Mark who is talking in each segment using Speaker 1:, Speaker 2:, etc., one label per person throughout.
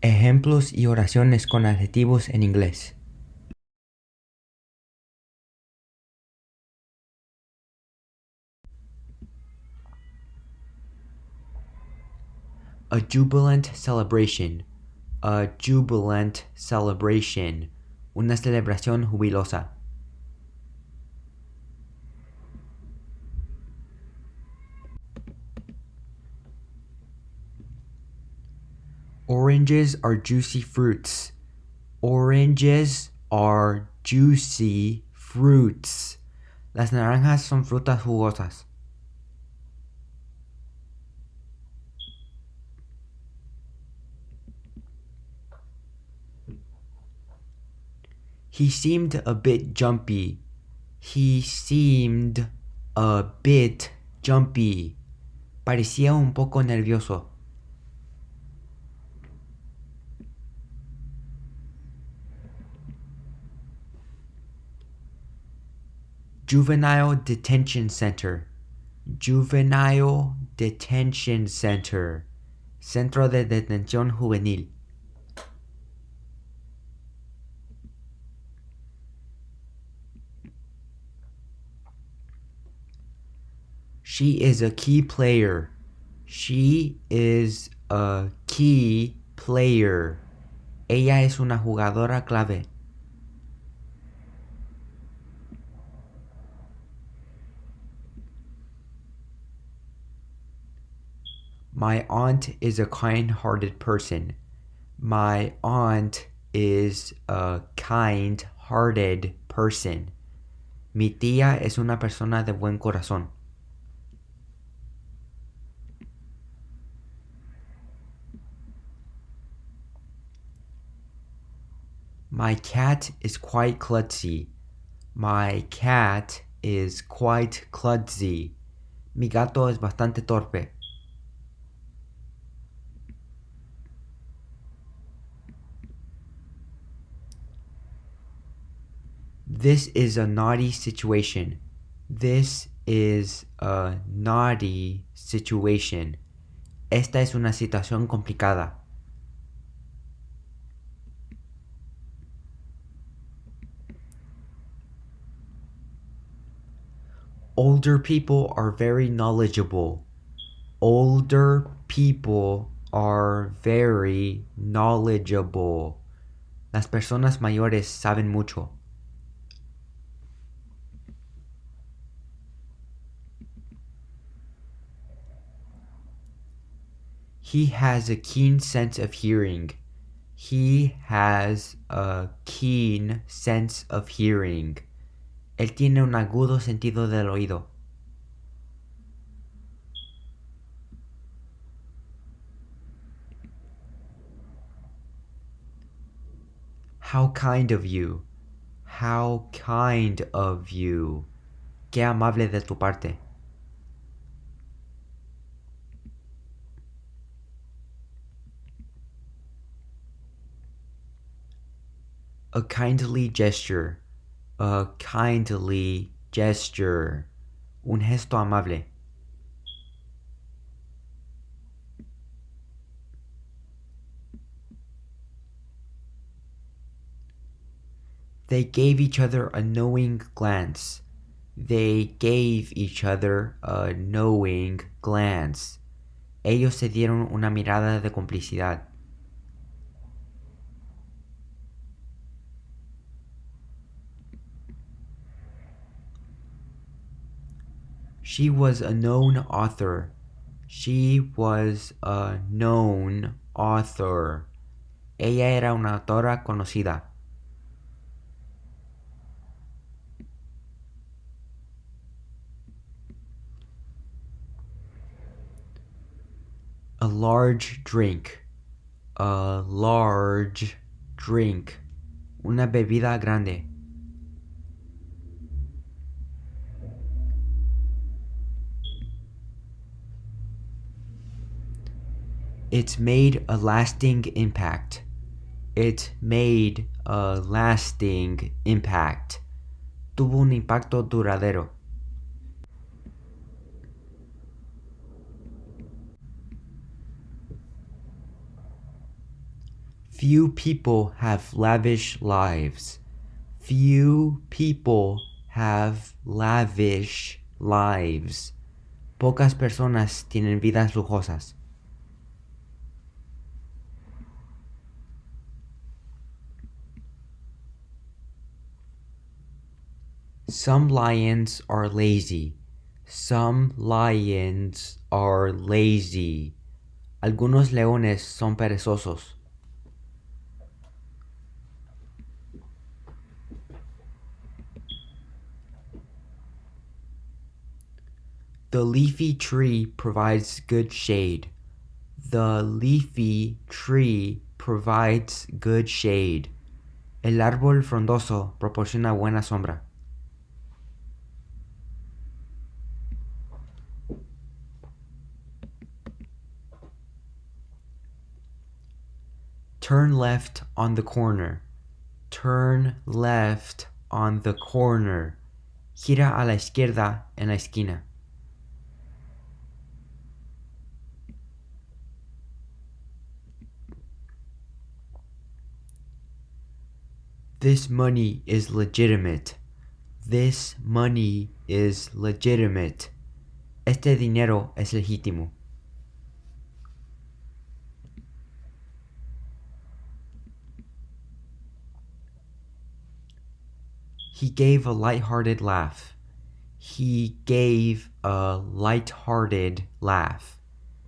Speaker 1: Ejemplos y oraciones con adjetivos en inglés. A jubilant celebration. A jubilant celebration. Una celebración jubilosa. Oranges are juicy fruits. Oranges are juicy fruits. Las naranjas son frutas jugosas. He seemed a bit jumpy. He seemed a bit jumpy. Parecía un poco nervioso. Juvenile Detention Center. Juvenile Detention Center. Centro de Detención Juvenil. She is a key player. She is a key player. Ella es una jugadora clave. My aunt is a kind-hearted person. My aunt is a kind-hearted person. Mi tía es una persona de buen corazón. My cat is quite klutzy. My cat is quite klutzy. Mi gato es bastante torpe. This is a naughty situation. This is a naughty situation. Esta es una situación complicada. Older people are very knowledgeable. Older people are very knowledgeable. Las personas mayores saben mucho. He has a keen sense of hearing. He has a keen sense of hearing. Él tiene un agudo sentido del oído. How kind of you. How kind of you. Qué amable de tu parte. A kindly gesture. A kindly gesture. Un gesto amable. They gave each other a knowing glance. They gave each other a knowing glance. Ellos se dieron una mirada de complicidad. She was a known author. She was a known author. Ella era una autora conocida. A large drink. A large drink. Una bebida grande. It's made a lasting impact. It made a lasting impact. Tuvo un impacto duradero. Few people have lavish lives. Few people have lavish lives. Pocas personas tienen vidas lujosas. Some lions are lazy. Some lions are lazy. Algunos leones son perezosos. The leafy tree provides good shade. The leafy tree provides good shade. El árbol frondoso proporciona buena sombra. Turn left on the corner. Turn left on the corner. Gira a la izquierda en la esquina. This money is legitimate. This money is legitimate. Este dinero es legítimo. He gave a light-hearted laugh. He gave a light-hearted laugh.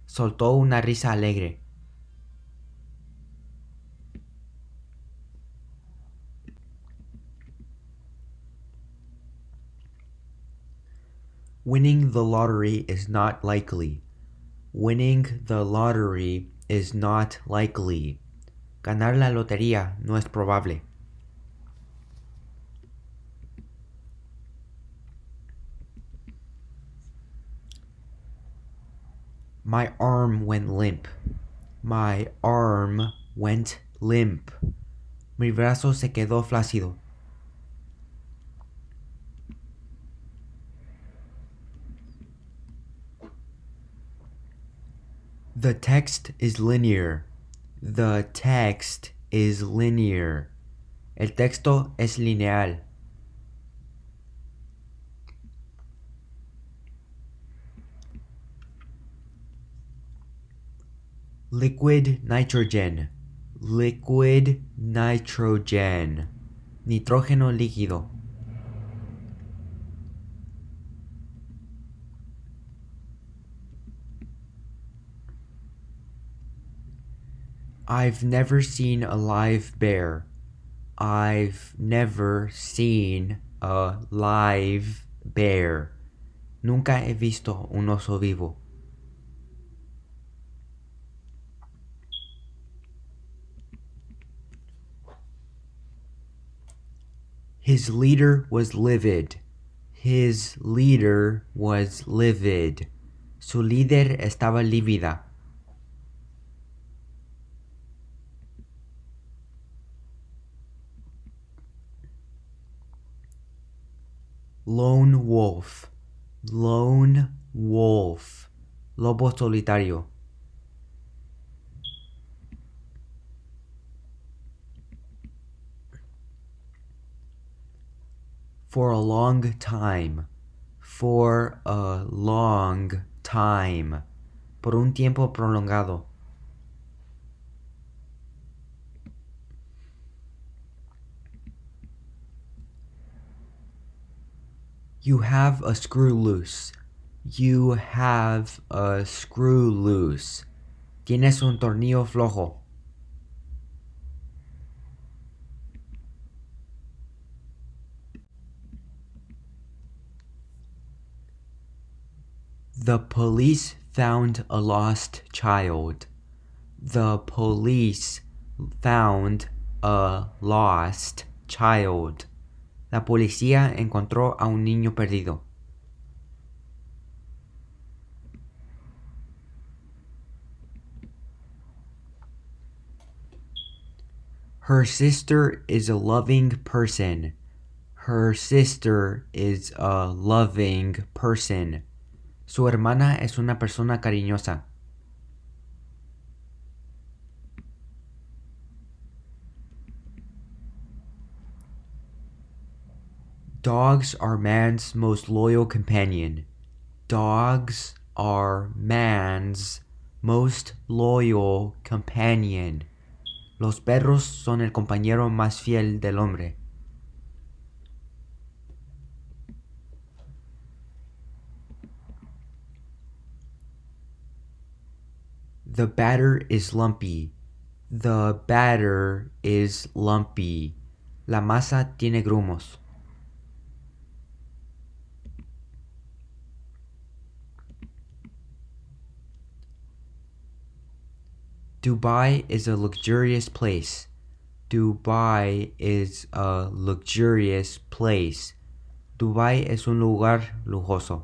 Speaker 1: Soltó una risa alegre. Winning the lottery is not likely. Winning the lottery is not likely. Ganar la lotería no es probable. My arm went limp. My arm went limp. Mi brazo se quedó flácido. The text is linear. The text is linear. El texto es lineal. Liquid nitrogen. Liquid nitrogen. Nitrógeno líquido. I've never seen a live bear. I've never seen a live bear. Nunca he visto un oso vivo. His leader was livid. His leader was livid. Su líder estaba lívida. Lone wolf. Lone wolf. Lobo solitario. For a long time. For a long time. Por un tiempo prolongado. You have a screw loose. You have a screw loose. Tienes un tornillo flojo. The police found a lost child. The police found a lost child. La policía encontró a un niño perdido. Her sister is a loving person. Her sister is a loving person. Su hermana es una persona cariñosa. Dogs are man's most loyal companion. Dogs are man's most loyal companion. Los perros son el compañero más fiel del hombre. The batter is lumpy. The batter is lumpy. La masa tiene grumos. Dubai is a luxurious place. Dubai is a luxurious place. Dubai es un lugar lujoso.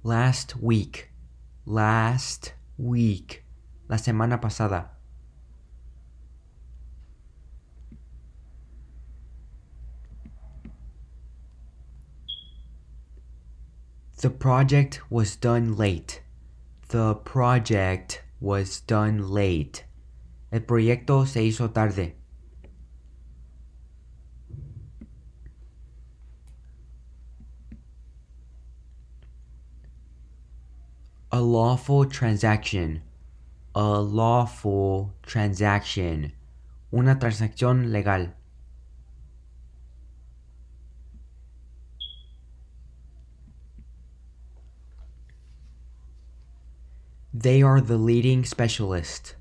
Speaker 1: Last week. Last week. La semana pasada. The project was done late. The project was done late. El proyecto se hizo tarde. A lawful transaction. A lawful transaction. Una transacción legal. They are the leading specialist.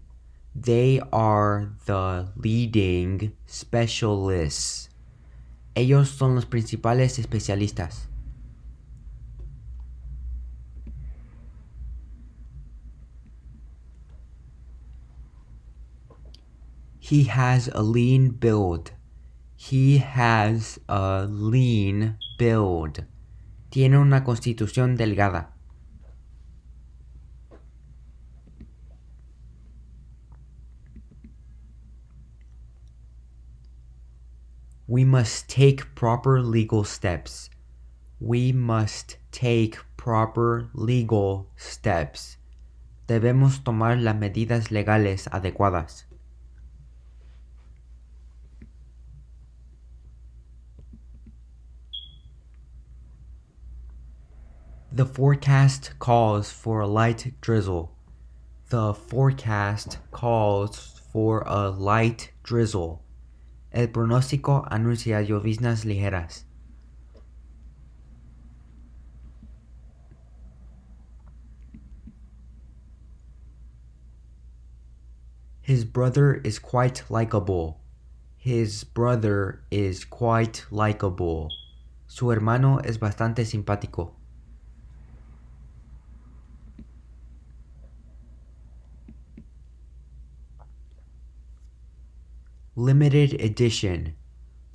Speaker 1: They are the leading specialists. Ellos son los principales especialistas. He has a lean build. He has a lean build. Tiene una constitución delgada. We must take proper legal steps. We must take proper legal steps. Debemos tomar las medidas legales adecuadas. The forecast calls for a light drizzle. The forecast calls for a light drizzle. El pronóstico anuncia lloviznas ligeras. His brother is quite likable. His brother is quite likable. Su hermano es bastante simpático. Limited edition.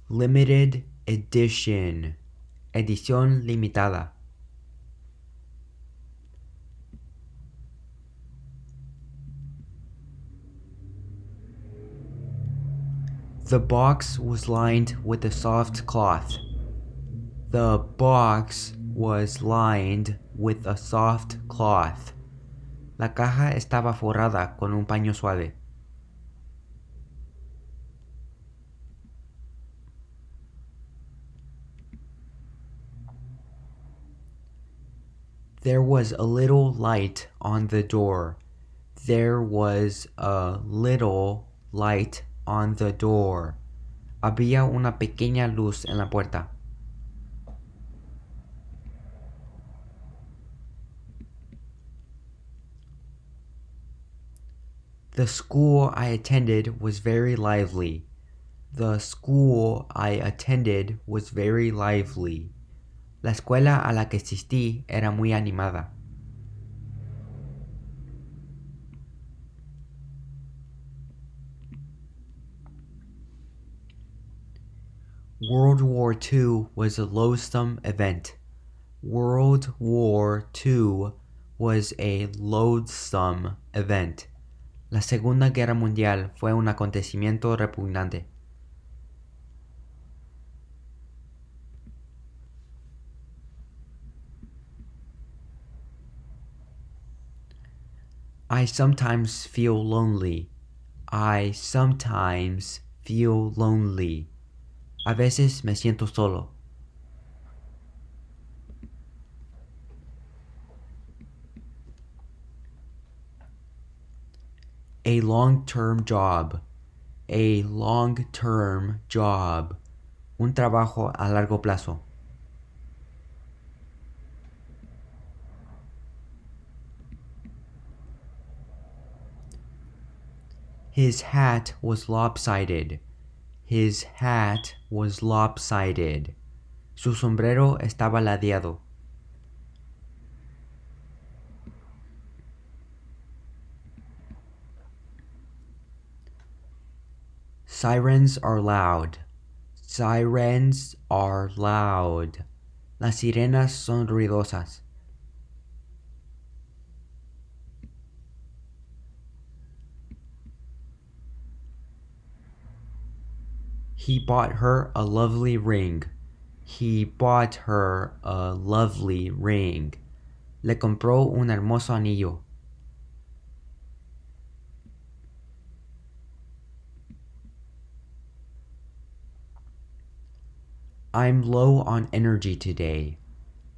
Speaker 1: Limited edition. Edición limitada. The box was lined with a soft cloth. The box was lined with a soft cloth. La caja estaba forrada con un paño suave. There was a little light on the door. There was a little light on the door. Había una pequeña luz en la puerta. The school I attended was very lively. The school I attended was very lively. La escuela a la que asistí era muy animada. World War II was a loathsome event. World War II was a loathsome event. La Segunda Guerra Mundial fue un acontecimiento repugnante. I sometimes feel lonely. I sometimes feel lonely. A veces me siento solo. A long-term job. A long-term job. Un trabajo a largo plazo. His hat was lopsided. His hat was lopsided. Su sombrero estaba ladeado. Sirens are loud. Sirens are loud. Las sirenas son ruidosas. He bought her a lovely ring. He bought her a lovely ring. Le compró un hermoso anillo. I'm low on energy today.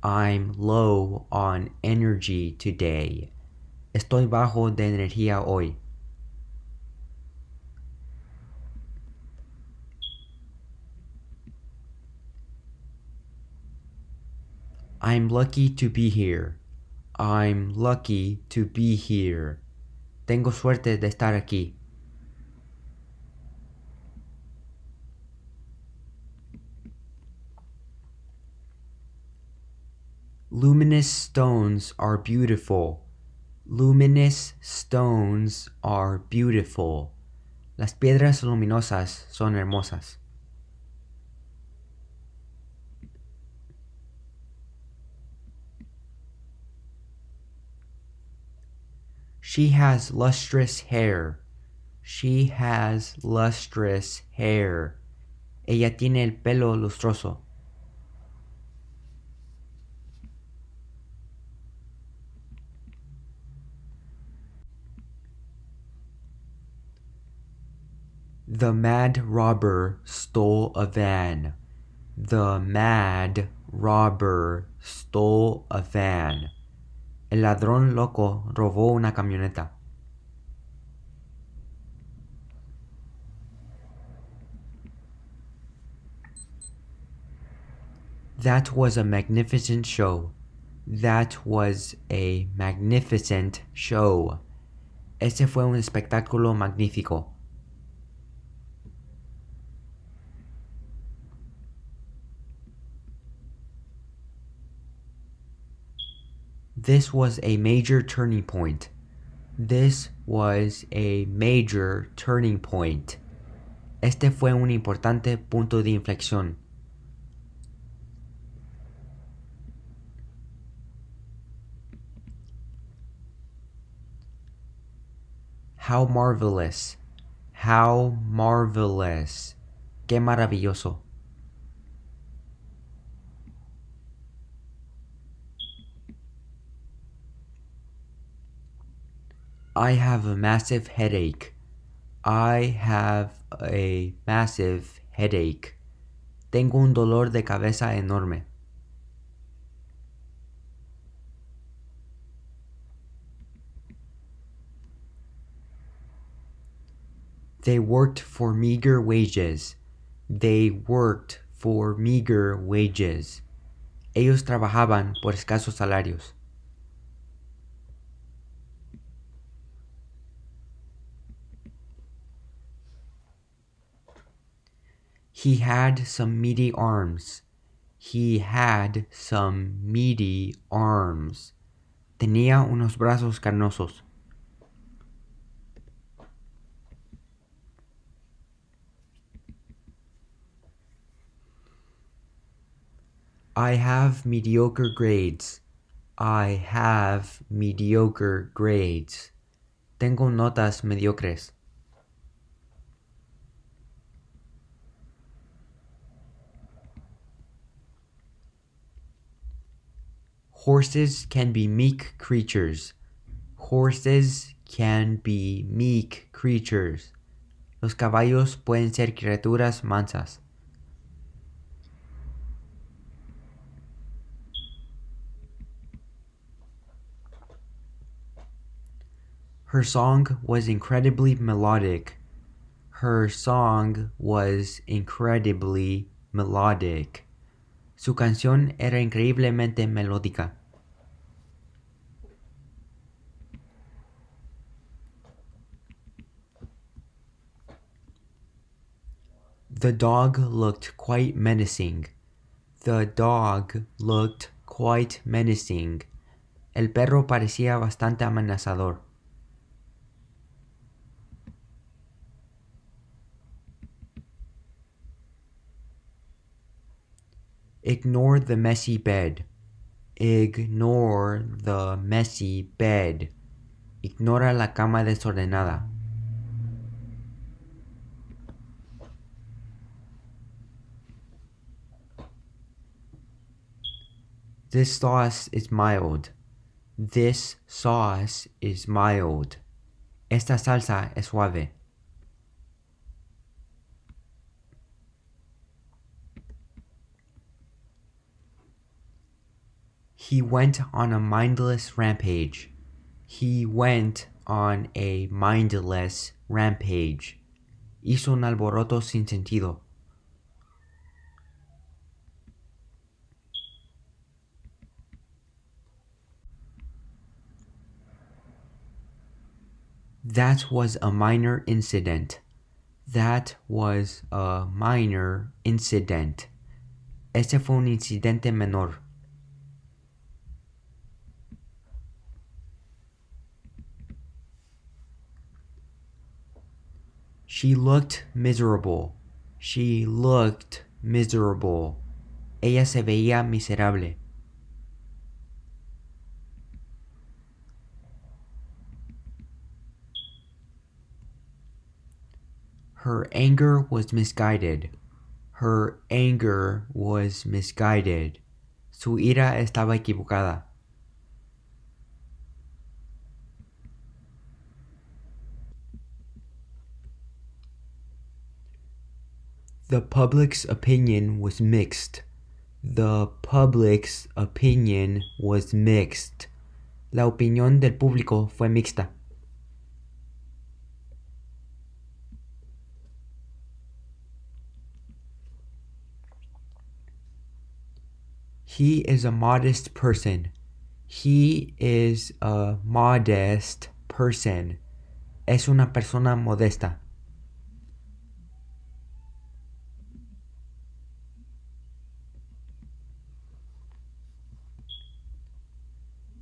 Speaker 1: I'm low on energy today. Estoy bajo de energía hoy. I'm lucky to be here. I'm lucky to be here. Tengo suerte de estar aquí. Luminous stones are beautiful. Luminous stones are beautiful. Las piedras luminosas son hermosas. She has lustrous hair. She has lustrous hair. Ella tiene el pelo lustroso. The mad robber stole a van. The mad robber stole a van. El ladrón loco robó una camioneta. That was a magnificent show. That was a magnificent show. Ese fue un espectáculo magnífico. This was a major turning point. This was a major turning point. Este fue un importante punto de inflexión. How marvelous. How marvelous. Qué maravilloso. I have a massive headache. I have a massive headache. Tengo un dolor de cabeza enorme. They worked for meager wages. They worked for meager wages. Ellos trabajaban por escasos salarios. He had some meaty arms. He had some meaty arms. Tenía unos brazos carnosos. I have mediocre grades. I have mediocre grades. Tengo notas mediocres. Horses can be meek creatures. Horses can be meek creatures. Los caballos pueden ser criaturas mansas. Her song was incredibly melodic. Her song was incredibly melodic. Su canción era increíblemente melódica. The dog looked quite menacing. The dog looked quite menacing. El perro parecía bastante amenazador. Ignore the messy bed. Ignore the messy bed. Ignora la cama desordenada. This sauce is mild. This sauce is mild. Esta salsa es suave. He went on a mindless rampage. He went on a mindless rampage. Hizo un alboroto sin sentido. That was a minor incident. That was a minor incident. Ese fue un incidente menor. She looked miserable. She looked miserable. Ella se veía miserable. Her anger was misguided. Her anger was misguided. Su ira estaba equivocada. The public's opinion was mixed. The public's opinion was mixed. La opinión del público fue mixta. He is a modest person. He is a modest person. Es una persona modesta.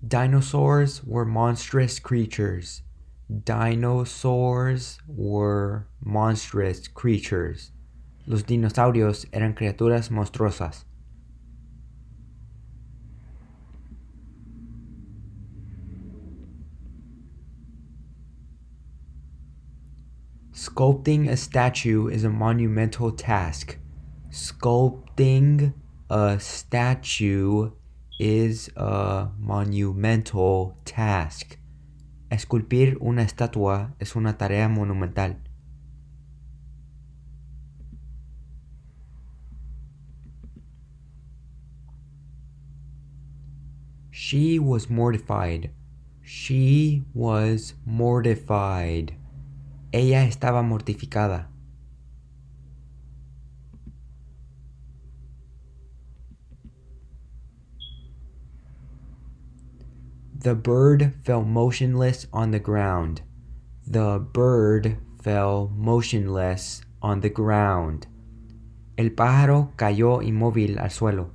Speaker 1: Dinosaurs were monstrous creatures. Dinosaurs were monstrous creatures. Los dinosaurios eran criaturas monstruosas. Sculpting a statue is a monumental task. Sculpting a statue is a monumental task. Esculpir una estatua es una tarea monumental. She was mortified. She was mortified. Ella estaba mortificada. The bird fell motionless on the ground. The bird fell motionless on the ground. El pájaro cayó inmóvil al suelo.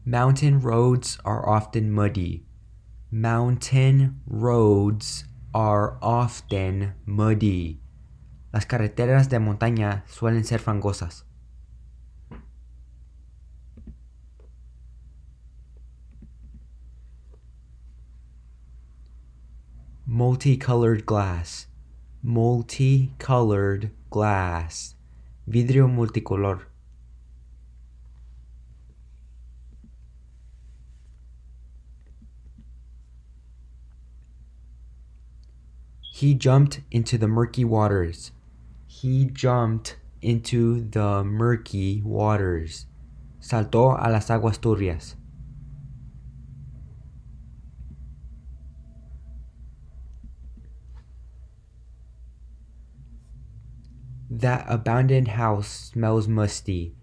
Speaker 1: Mountain roads are often muddy. Mountain roads are often muddy. Las carreteras de montaña suelen ser fangosas. Multicolored glass. Multicolored glass. Vidrio multicolor. He jumped into the murky waters. He jumped into the murky waters. Saltó a las aguas turbias. That abandoned house smells musty.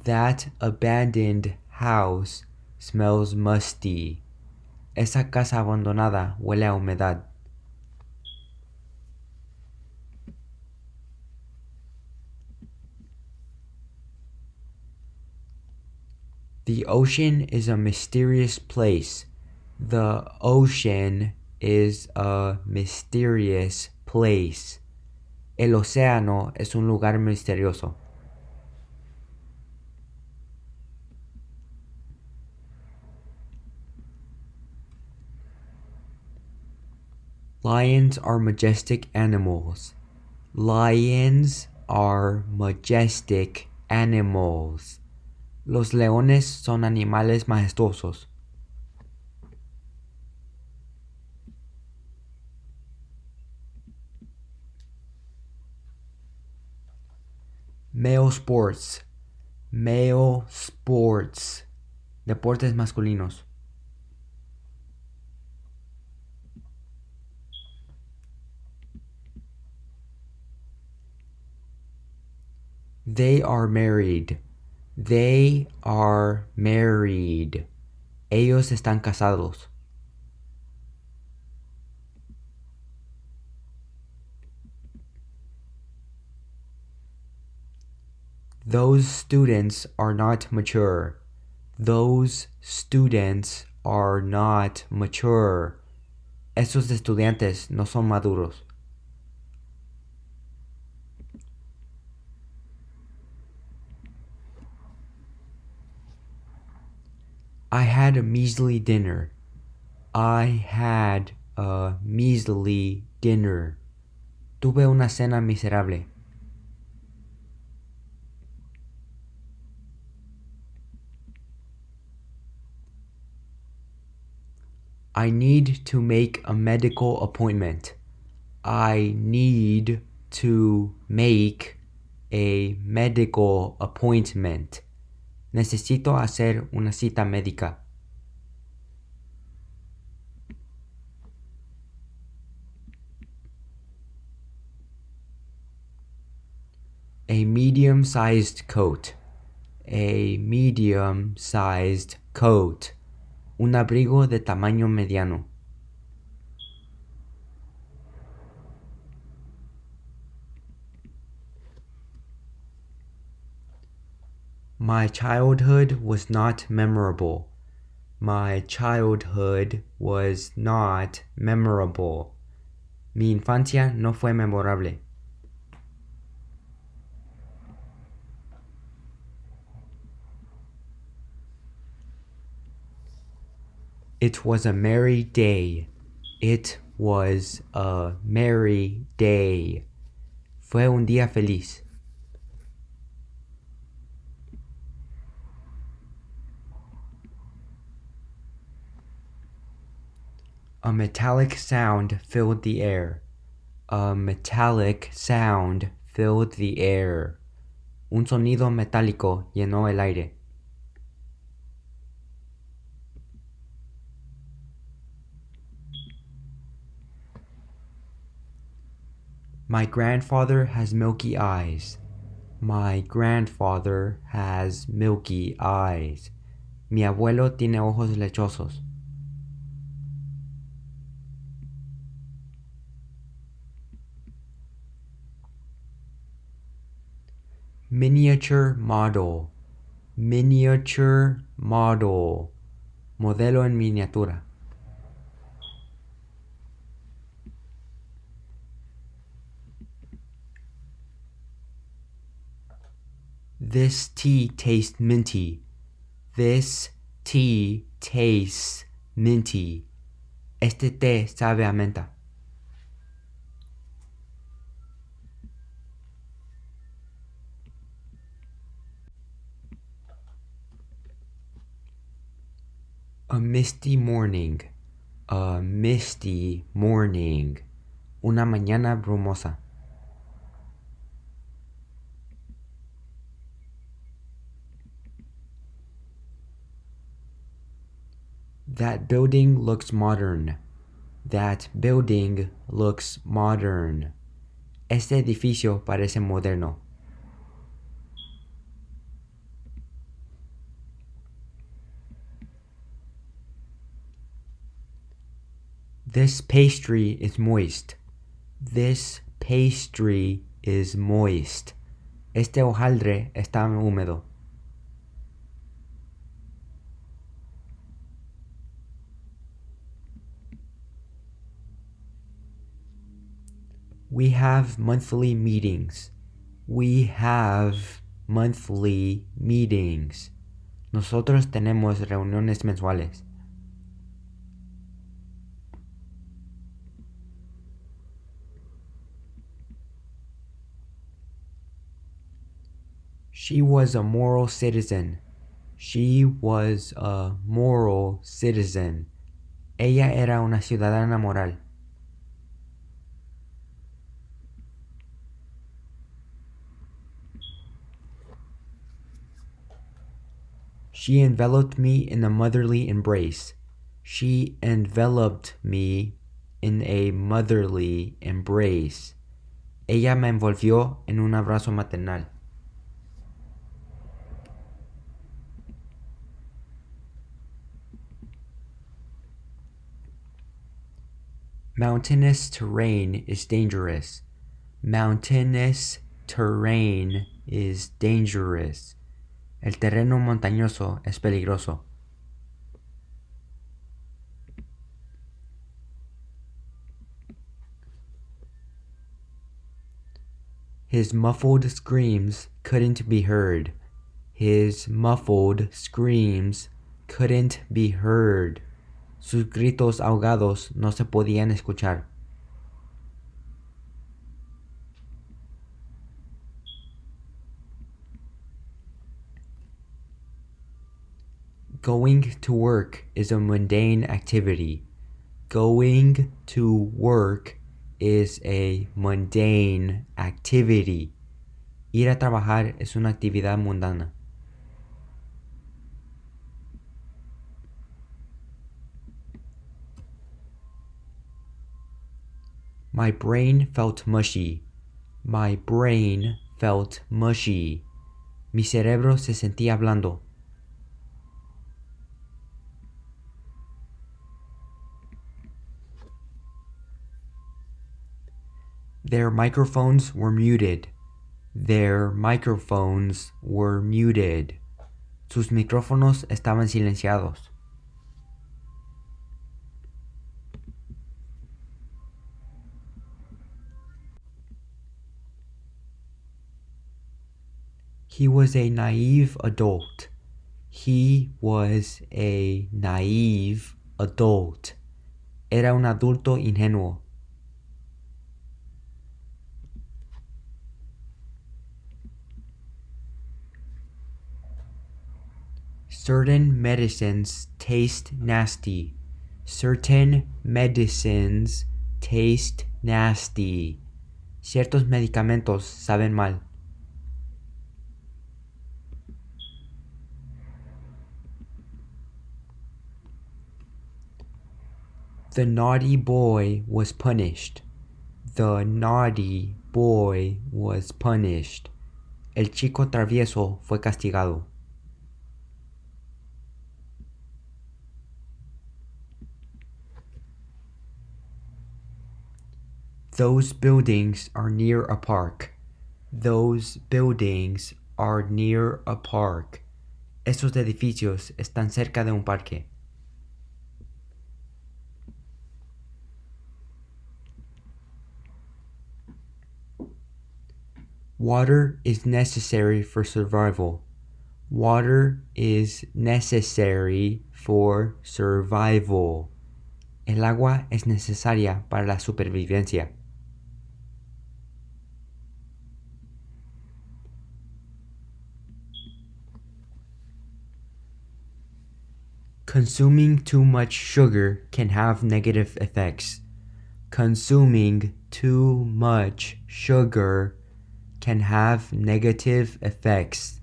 Speaker 1: That abandoned house smells musty. Esa casa abandonada huele a humedad. The ocean is a mysterious place. The ocean is a mysterious place. El océano es un lugar misterioso. Lions are majestic animals. Lions are majestic animals. Los leones son animales majestuosos. Male sports. Male sports. Deportes masculinos. They are married. They are married. Ellos están casados. Those students are not mature. Those students are not mature. Esos estudiantes no son maduros. I had a measly dinner. I had a measly dinner. Tuve una cena miserable. I need to make a medical appointment. I need to make a medical appointment. Necesito hacer una cita médica. A medium-sized coat. A medium-sized coat. Un abrigo de tamaño mediano. My childhood was not memorable. My childhood was not memorable. Mi infancia no fue memorable. It was a merry day. It was a merry day. Fue un día feliz. A metallic sound filled the air. A metallic sound filled the air. Un sonido metálico llenó el aire. My grandfather has milky eyes. My grandfather has milky eyes. Mi abuelo tiene ojos lechosos. Miniature model. Miniature model. Modelo en miniatura. This tea tastes minty. This tea tastes minty. Este té sabe a menta. A misty morning. A misty morning. Una mañana brumosa. That building looks modern. That building looks modern. Este edificio parece moderno. This pastry is moist. This pastry is moist. Este hojaldre está húmedo. We have monthly meetings. We have monthly meetings. Nosotros tenemos reuniones mensuales. She was a moral citizen. She was a moral citizen. Ella era una ciudadana moral. She enveloped me in a motherly embrace. She enveloped me in a motherly embrace. Ella me envolvió en un abrazo maternal. Mountainous terrain is dangerous. Mountainous terrain is dangerous. El terreno montañoso es peligroso. His muffled screams couldn't be heard. His muffled screams couldn't be heard. Sus gritos ahogados no se podían escuchar. Going to work is a mundane activity. Going to work is a mundane activity. Ir a trabajar es una actividad mundana. My brain felt mushy. My brain felt mushy. Mi cerebro se sentía blando. Their microphones were muted. Their microphones were muted. Sus micrófonos estaban silenciados. He was a naive adult. He was a naive adult. Era un adulto ingenuo. Certain medicines taste nasty. Certain medicines taste nasty. Ciertos medicamentos saben mal. The naughty boy was punished. The naughty boy was punished. El chico travieso fue castigado. Those buildings are near a park. Those buildings are near a park. Esos edificios están cerca de un parque. Water is necessary for survival. Water is necessary for survival. El agua es necesaria para la supervivencia. Consuming too much sugar can have negative effects. Consuming too much sugar can have negative effects.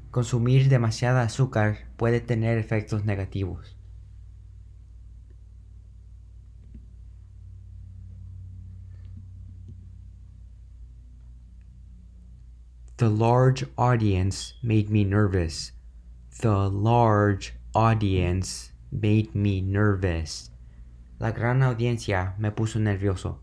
Speaker 1: Consumir demasiada azúcar puede tener efectos negativos. The large audience made me nervous. The large audience made me nervous. La gran audiencia me puso nervioso.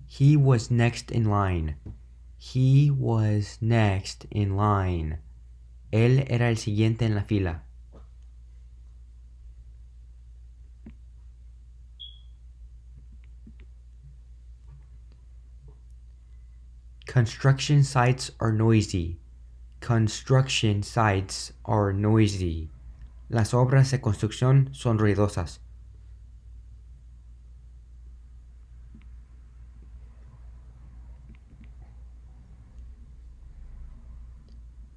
Speaker 1: He was next in line. He was next in line. Él era el siguiente en la fila. Construction sites are noisy. Construction sites are noisy. Las obras de construcción son ruidosas.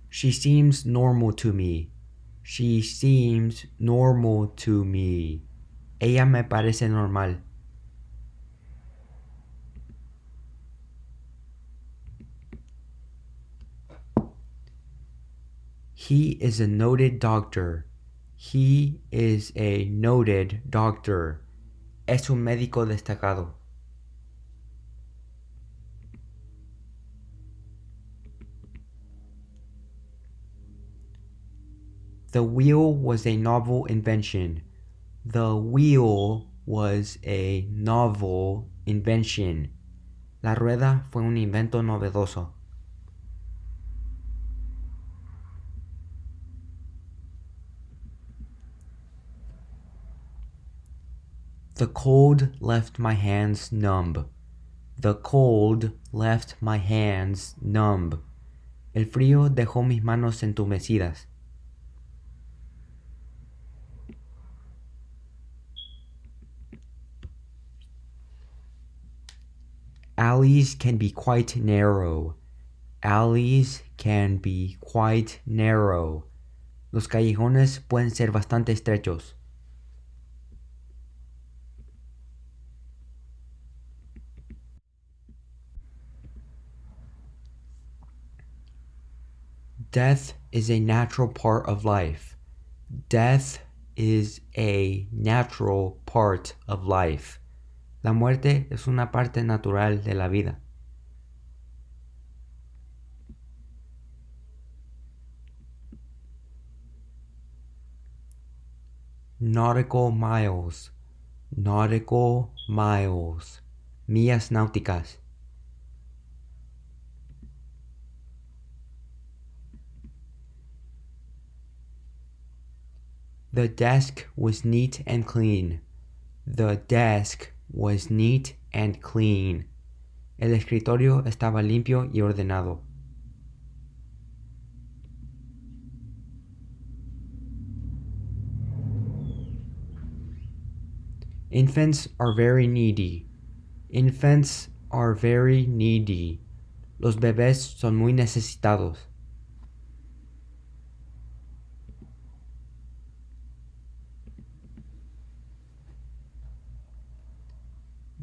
Speaker 1: She seems normal to me. She seems normal to me. Ella me parece normal. He is a noted doctor. He is a noted doctor. Es un médico destacado. The wheel was a novel invention. The wheel was a novel invention. La rueda fue un invento novedoso. The cold left my hands numb. The cold left my hands numb. El frío dejó mis manos entumecidas. Alleys can be quite narrow. Alleys can be quite narrow. Los callejones pueden ser bastante estrechos. Death is a natural part of life. Death is a natural part of life. La muerte es una parte natural de la vida. Nautical miles. Nautical miles. Millas náuticas. The desk was neat and clean. The desk was neat and clean. El escritorio estaba limpio y ordenado. Infants are very needy. Infants are very needy. Los bebés son muy necesitados.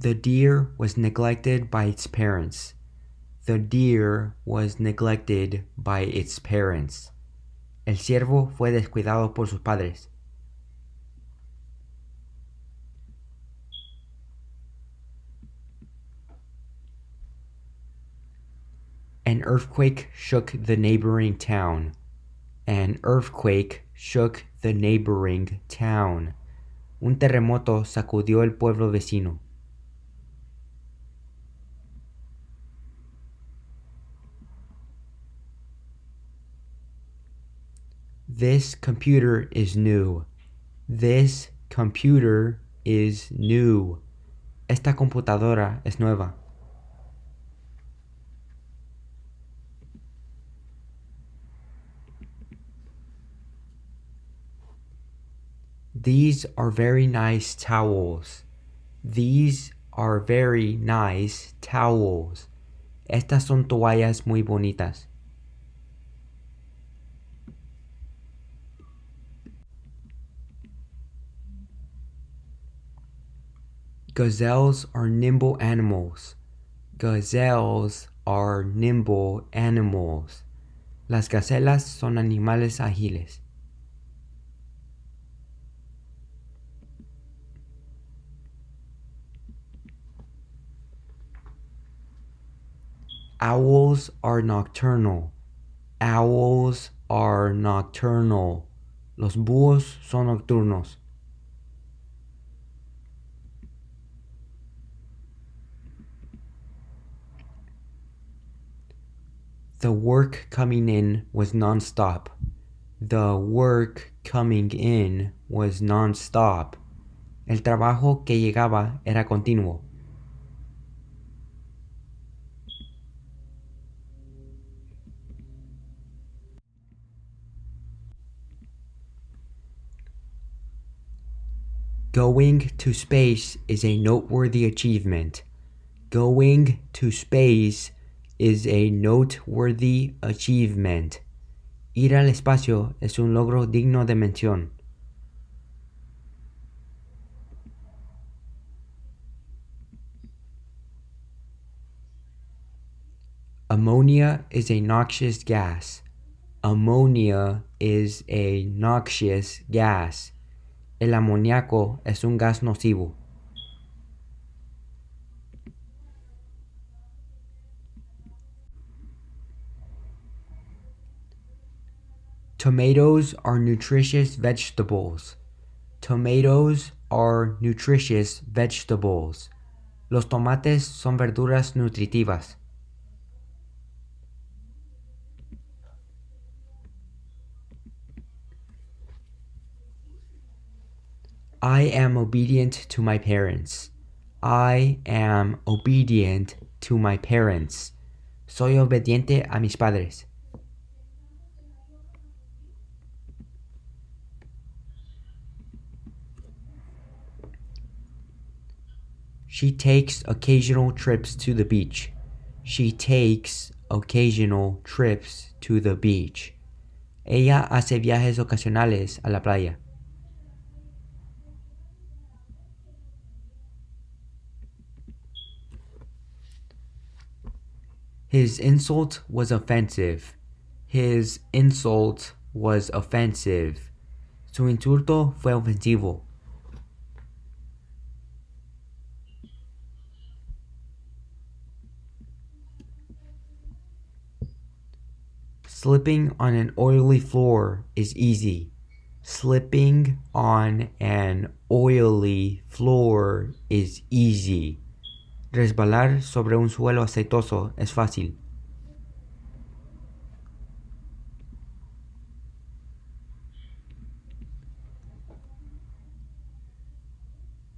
Speaker 1: The deer was neglected by its parents. The deer was neglected by its parents. El ciervo fue descuidado por sus padres. An earthquake shook the neighboring town. An earthquake shook the neighboring town. Un terremoto sacudió el pueblo vecino. This computer is new. This computer is new. Esta computadora es nueva. These are very nice towels. These are very nice towels. Estas son toallas muy bonitas. Gazelles are nimble animals. Gazelles are nimble animals. Las gacelas son animales ágiles. Owls are nocturnal. Owls are nocturnal. Los búhos son nocturnos. The work coming in was non-stop. The work coming in was non-stop. El trabajo que llegaba era continuo. Going to space is a noteworthy achievement. Going to space is a noteworthy achievement. Ir al espacio es un logro digno de mención. Ammonia is a noxious gas. Ammonia is a noxious gas. El amoníaco es un gas nocivo. Tomatoes are nutritious vegetables. Tomatoes are nutritious vegetables. Los tomates son verduras nutritivas. I am obedient to my parents. I am obedient to my parents. Soy obediente a mis padres. She takes occasional trips to the beach. She takes occasional trips to the beach. Ella hace viajes ocasionales a la playa. His insult was offensive. His insult was offensive. Su insulto fue ofensivo. Slipping on an oily floor is easy. Slipping on an oily floor is easy. Resbalar sobre un suelo aceitoso es fácil.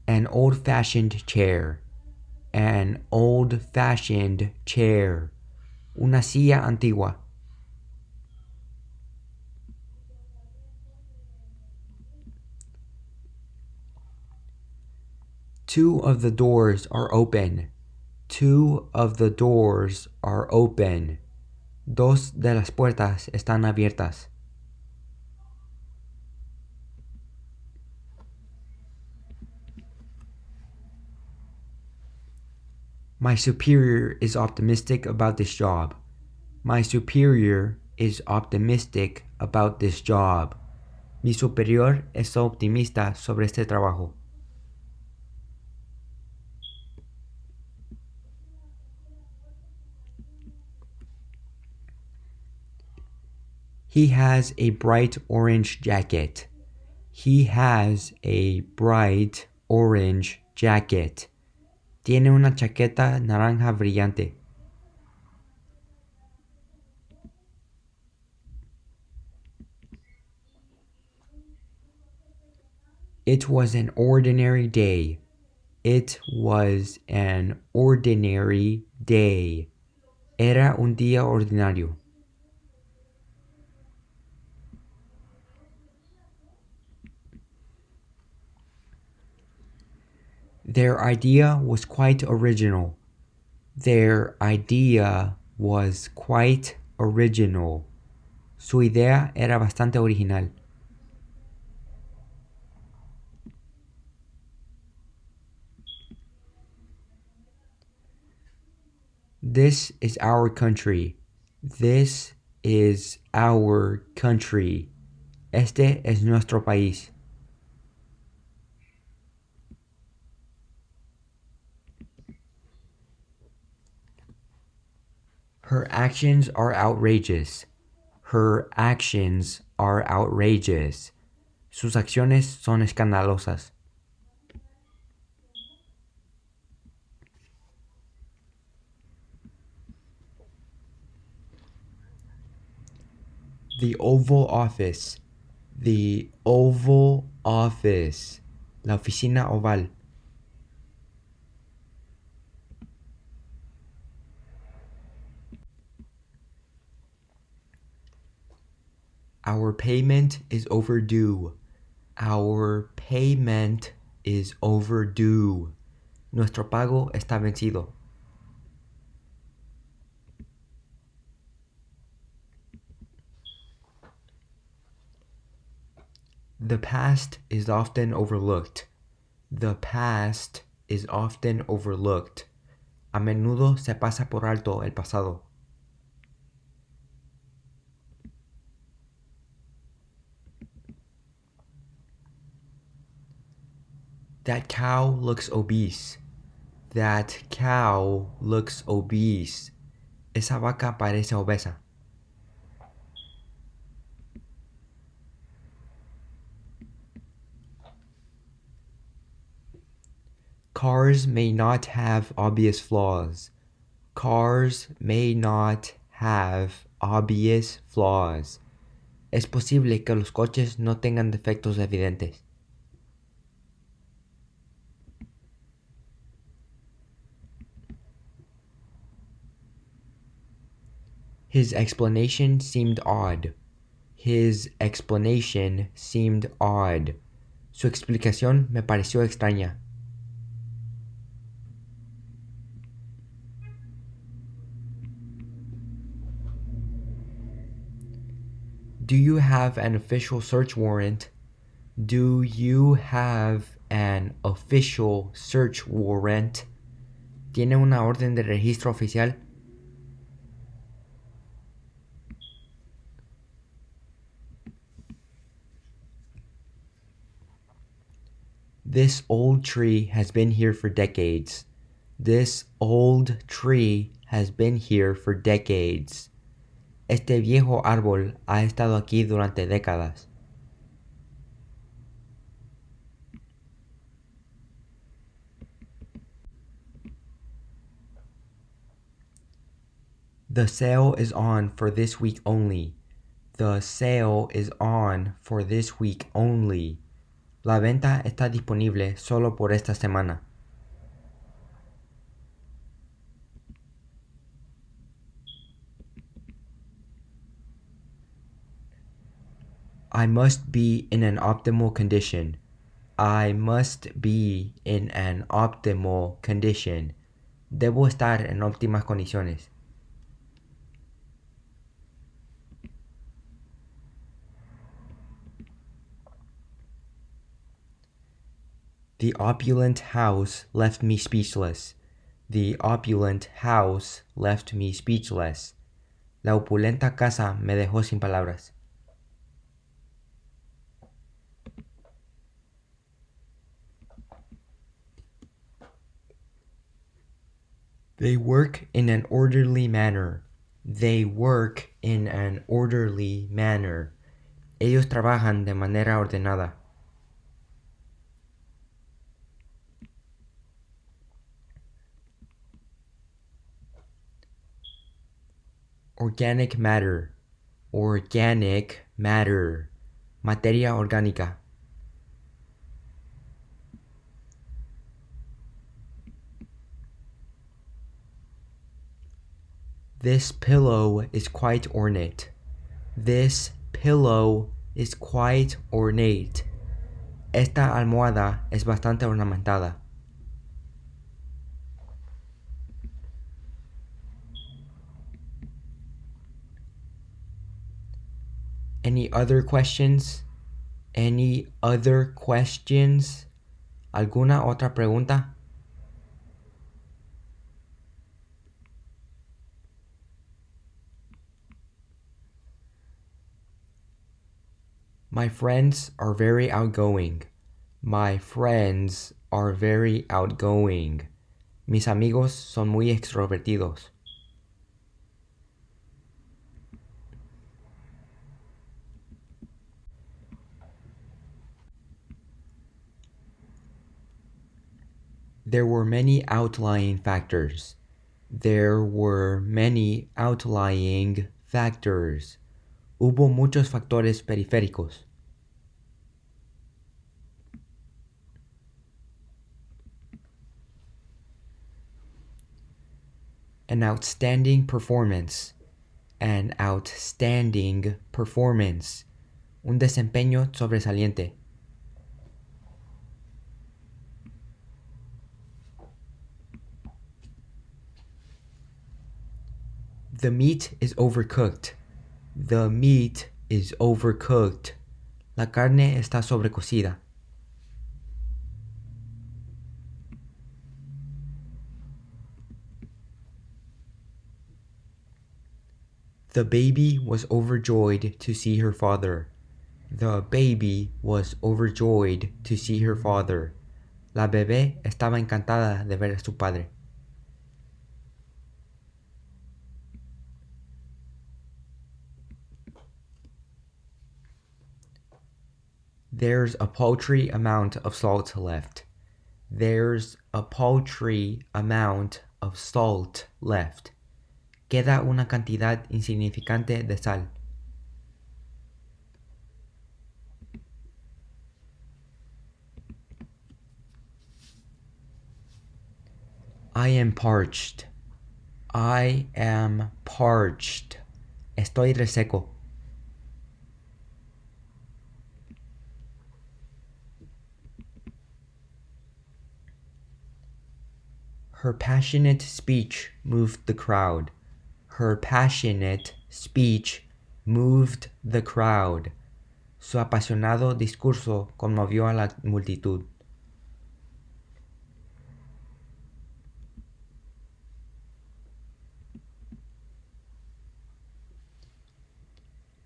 Speaker 1: An old-fashioned chair. An old-fashioned chair. Una silla antigua. Two of the doors are open. Two of the doors are open. Dos de las puertas están abiertas. My superior is optimistic about this job. My superior is optimistic about this job. Mi superior es optimista sobre este trabajo. He has a bright orange jacket. He has a bright orange jacket. Tiene una chaqueta naranja brillante. It was an ordinary day. It was an ordinary day. Era un día ordinario. Their idea was quite original. Their idea was quite original. Su idea era bastante original. This is our country. This is our country. Este es nuestro país. Her actions are outrageous. Her actions are outrageous. Sus acciones son escandalosas. The Oval Office. The Oval Office. La oficina oval. Our payment is overdue. Our payment is overdue. Nuestro pago está vencido. The past is often overlooked. The past is often overlooked. A menudo se pasa por alto el pasado. That cow looks obese. That cow looks obese. Esa vaca parece obesa. Cars may not have obvious flaws. Cars may not have obvious flaws. Es posible que los coches no tengan defectos evidentes. His explanation seemed odd. His explanation seemed odd. Su explicación me pareció extraña. Do you have an official search warrant? Do you have an official search warrant? ¿Tiene una orden de registro oficial? This old tree has been here for decades. This old tree has been here for decades. Este viejo árbol ha estado aquí durante décadas. The sale is on for this week only. The sale is on for this week only. La venta está disponible solo por esta semana. I must be in an optimal condition. I must be in an optimal condition. Debo estar en óptimas condiciones. The opulent house left me speechless. The opulent house left me speechless. La opulenta casa me dejó sin palabras. They work in an orderly manner. They work in an orderly manner. Ellos trabajan de manera ordenada. Organic matter. Organic matter. Materia orgánica. This pillow is quite ornate. This pillow is quite ornate. Esta almohada es bastante ornamentada. Any other questions? Any other questions? ¿Alguna otra pregunta? My friends are very outgoing. My friends are very outgoing. Mis amigos son muy extrovertidos. There were many outlying factors. There were many outlying factors. Hubo muchos factores periféricos. An outstanding performance. An outstanding performance. Un desempeño sobresaliente. The meat is overcooked. The meat is overcooked. La carne está sobrecocida. The baby was overjoyed to see her father. The baby was overjoyed to see her father. La bebé estaba encantada de ver a su padre. There's a paltry amount of salt left. There's a paltry amount of salt left. Queda una cantidad insignificante de sal. I am parched. I am parched. Estoy reseco. Her passionate speech moved the crowd. Her passionate speech moved the crowd. Su apasionado discurso conmovió a la multitud.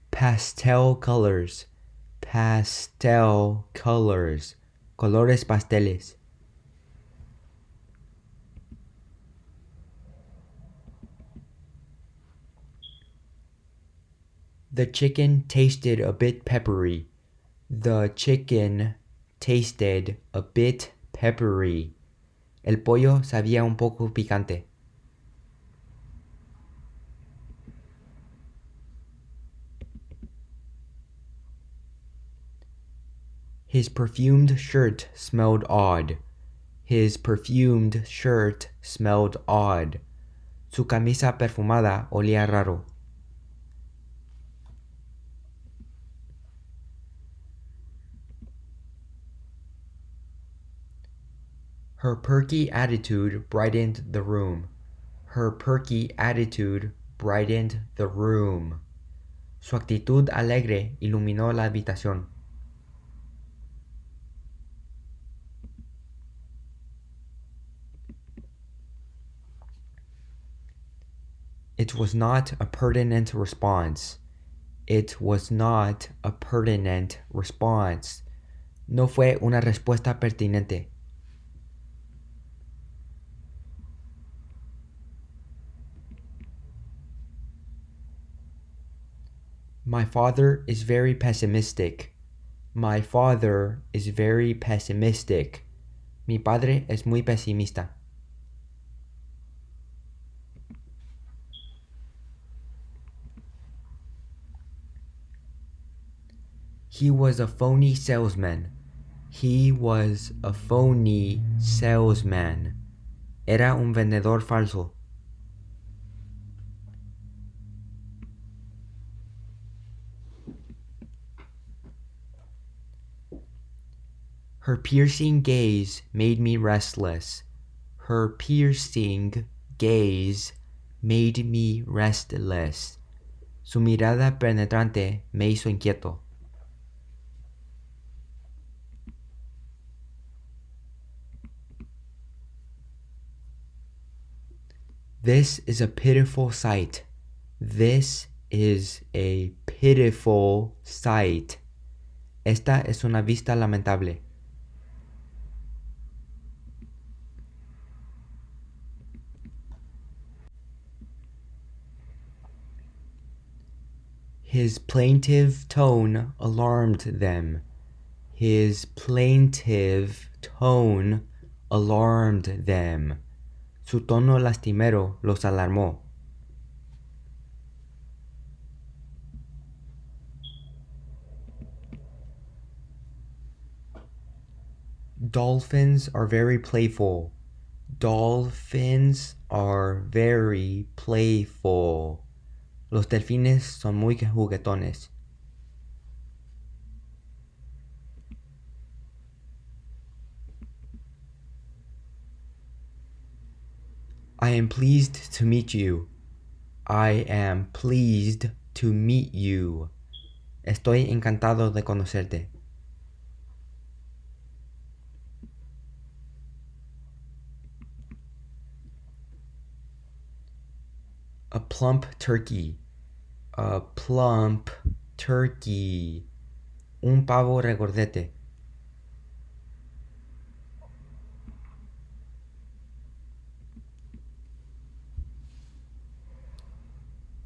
Speaker 1: Pastel colors. Pastel colors. Colores pasteles. The chicken tasted a bit peppery. The chicken tasted a bit peppery. El pollo sabía un poco picante. His perfumed shirt smelled odd. His perfumed shirt smelled odd. Su camisa perfumada olía raro. Her perky attitude brightened the room. Her perky attitude brightened the room. Su actitud alegre iluminó la habitación. It was not a pertinent response. It was not a pertinent response. No fue una respuesta pertinente. My father is very pessimistic. My father is very pessimistic. Mi padre es muy pesimista. He was a phony salesman. He was a phony salesman. Era un vendedor falso. Her piercing gaze made me restless. Her piercing gaze made me restless. Su mirada penetrante me hizo inquieto. This is a pitiful sight. This is a pitiful sight. Esta es una vista lamentable. His plaintive tone alarmed them. His plaintive tone alarmed them. Su tono lastimero los alarmó. Dolphins are very playful. Dolphins are very playful. Los delfines son muy juguetones. I am pleased to meet you. I am pleased to meet you. Estoy encantado de conocerte. A plump turkey. A plump turkey. Un pavo regordete.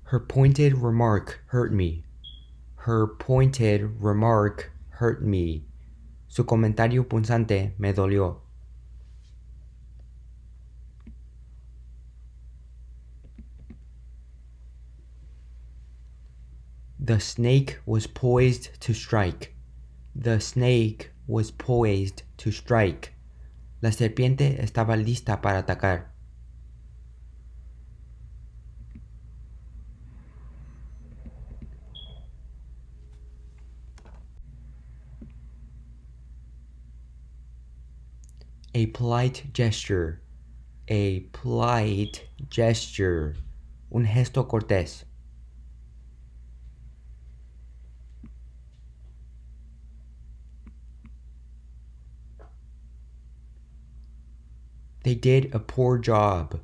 Speaker 1: Her pointed remark hurt me. Her pointed remark hurt me. Su comentario punzante me dolió. The snake was poised to strike. The snake was poised to strike. La serpiente estaba lista para atacar. A polite gesture. A polite gesture. Un gesto cortés. They did a poor job.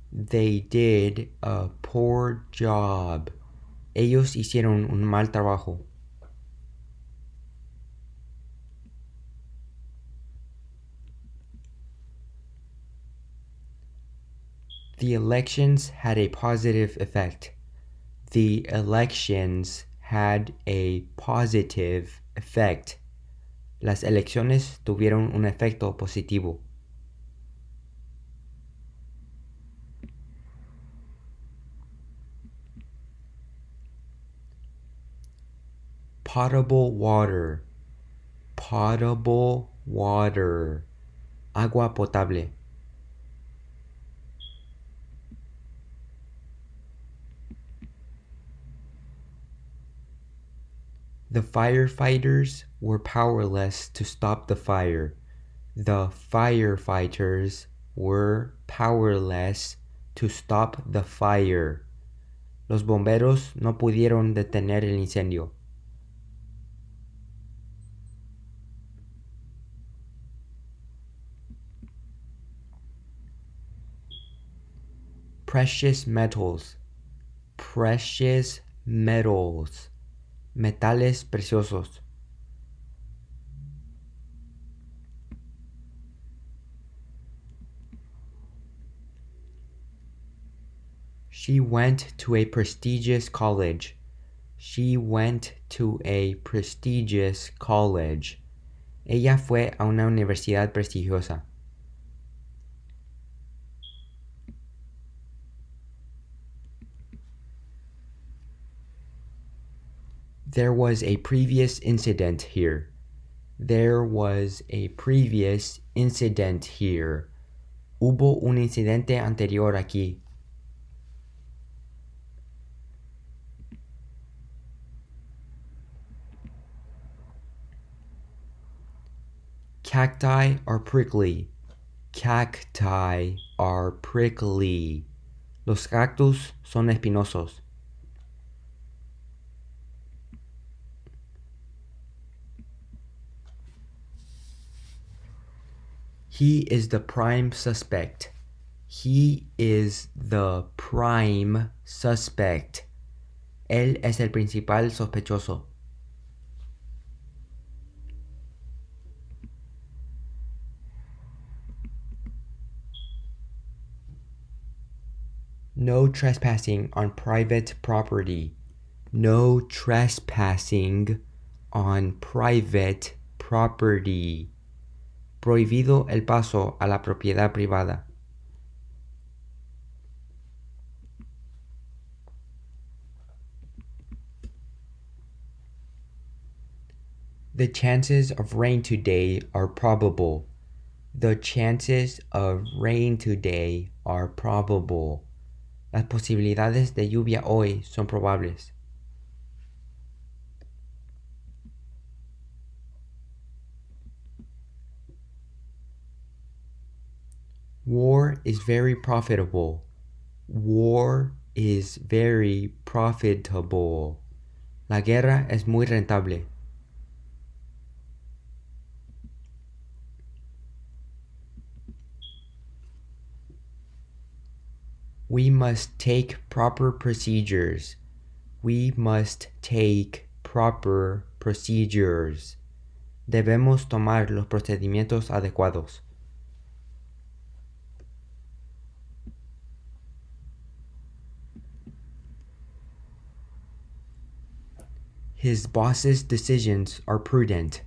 Speaker 1: They did a poor job. Ellos hicieron un mal trabajo. The elections had a positive effect. The elections had a positive effect. Las elecciones tuvieron un efecto positivo. Potable water. Potable water. Agua potable. The firefighters were powerless to stop the fire. The firefighters were powerless to stop the fire. Los bomberos no pudieron detener el incendio. Precious metals. Precious metals. Metales preciosos. She went to a prestigious college. She went to a prestigious college. Ella fue a una universidad prestigiosa. There was a previous incident here. There was a previous incident here. Hubo un incidente anterior aquí. Cacti are prickly. Cacti are prickly. Los cactus son espinosos. He is the prime suspect. He is the prime suspect. Él es el principal sospechoso. No trespassing on private property. No trespassing on private property. Prohibido el paso a la propiedad privada. The chances of rain today are probable. The chances of rain today are probable. Las posibilidades de lluvia hoy son probables. War is very profitable. War is very profitable. La guerra es muy rentable. We must take proper procedures. We must take proper procedures. Debemos tomar los procedimientos adecuados. His boss's decisions are prudent.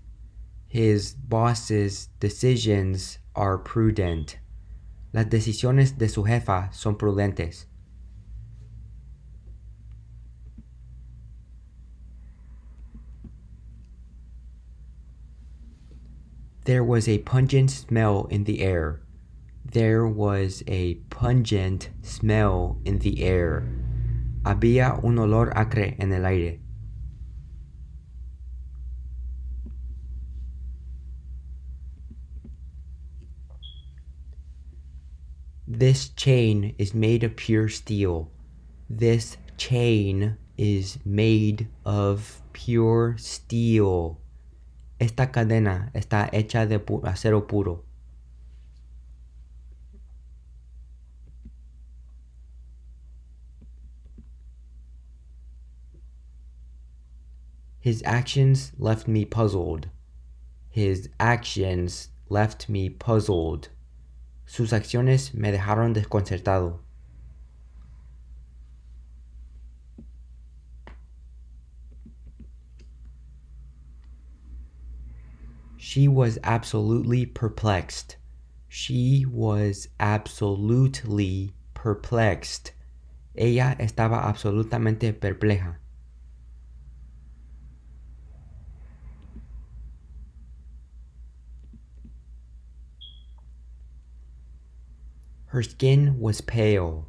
Speaker 1: His boss's decisions are prudent. Las decisiones de su jefa son prudentes. There was a pungent smell in the air. There was a pungent smell in the air. Había un olor acre en el aire. This chain is made of pure steel. This chain is made of pure steel. Esta cadena está hecha de acero puro. His actions left me puzzled. His actions left me puzzled. Sus acciones me dejaron desconcertado. She was absolutely perplexed. She was absolutely perplexed. Ella estaba absolutamente perpleja. Her skin was pale.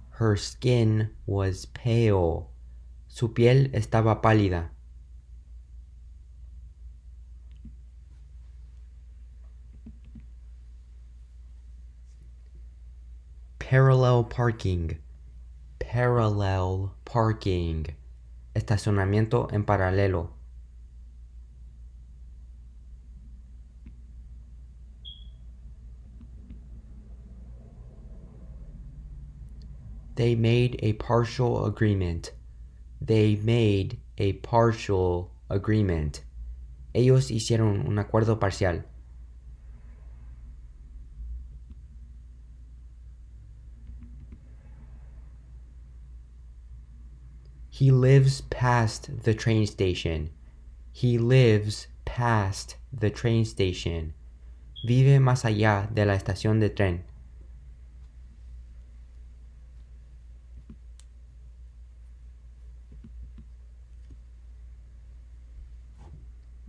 Speaker 1: Her skin was pale. Su piel estaba pálida. Parallel parking. Parallel parking. Estacionamiento en paralelo. They made a partial agreement. They made a partial agreement. Ellos hicieron un acuerdo parcial. He lives past the train station. He lives past the train station. Vive más allá de la estación de tren.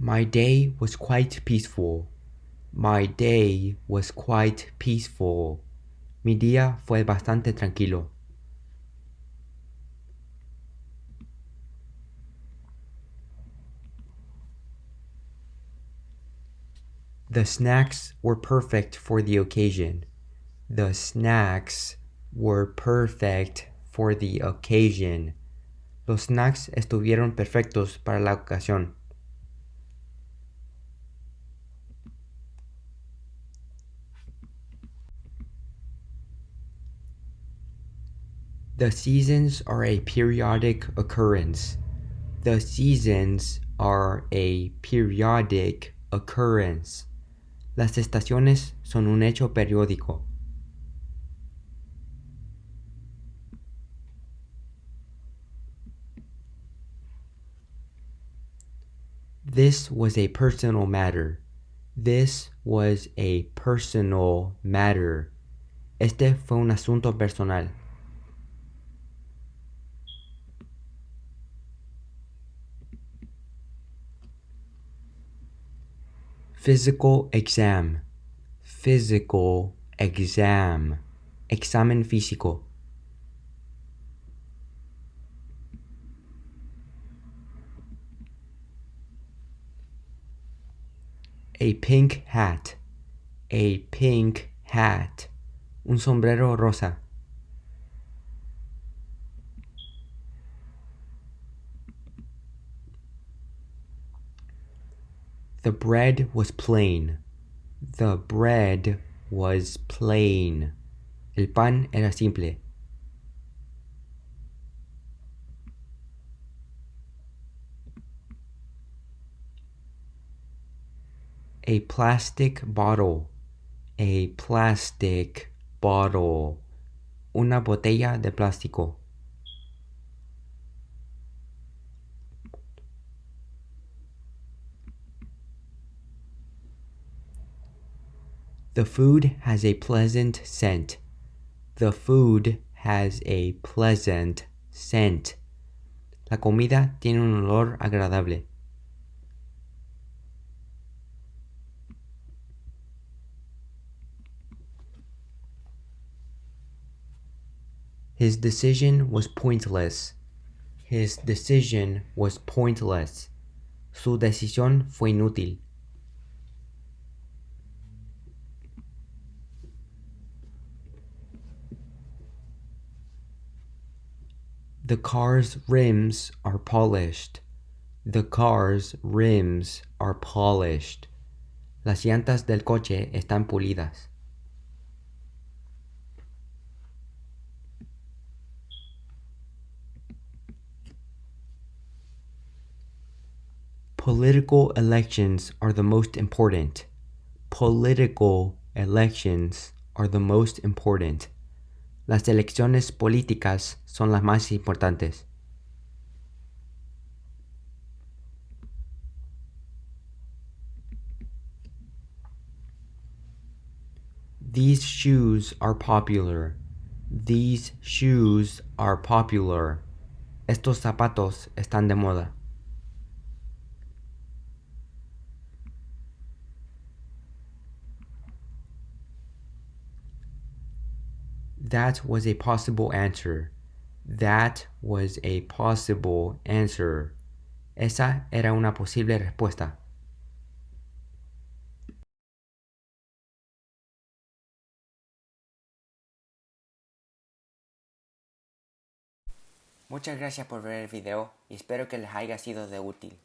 Speaker 1: My day was quite peaceful. My day was quite peaceful. Mi día fue bastante tranquilo. The snacks were perfect for the occasion. The snacks were perfect for the occasion. Los snacks estuvieron perfectos para la ocasión. The seasons are a periodic occurrence. The seasons are a periodic occurrence. Las estaciones son un hecho periódico. This was a personal matter. This was a personal matter. Este fue un asunto personal. Physical exam. Physical exam. Examen físico. A pink hat. A pink hat. Un sombrero rosa. The bread was plain. The bread was plain. El pan era simple. A plastic bottle. A plastic bottle. Una botella de plástico. The food has a pleasant scent. The food has a pleasant scent. La comida tiene un olor agradable. His decision was pointless. His decision was pointless. Su decisión fue inútil. The car's rims are polished. The car's rims are polished. Las llantas del coche están pulidas. Political elections are the most important. Political elections are the most important. Las elecciones políticas son las más importantes. These shoes are popular. These shoes are popular. Estos zapatos están de moda. That was a possible answer. That was a possible answer. Esa era una posible respuesta. Muchas gracias por ver el video y espero que les haya sido de útil.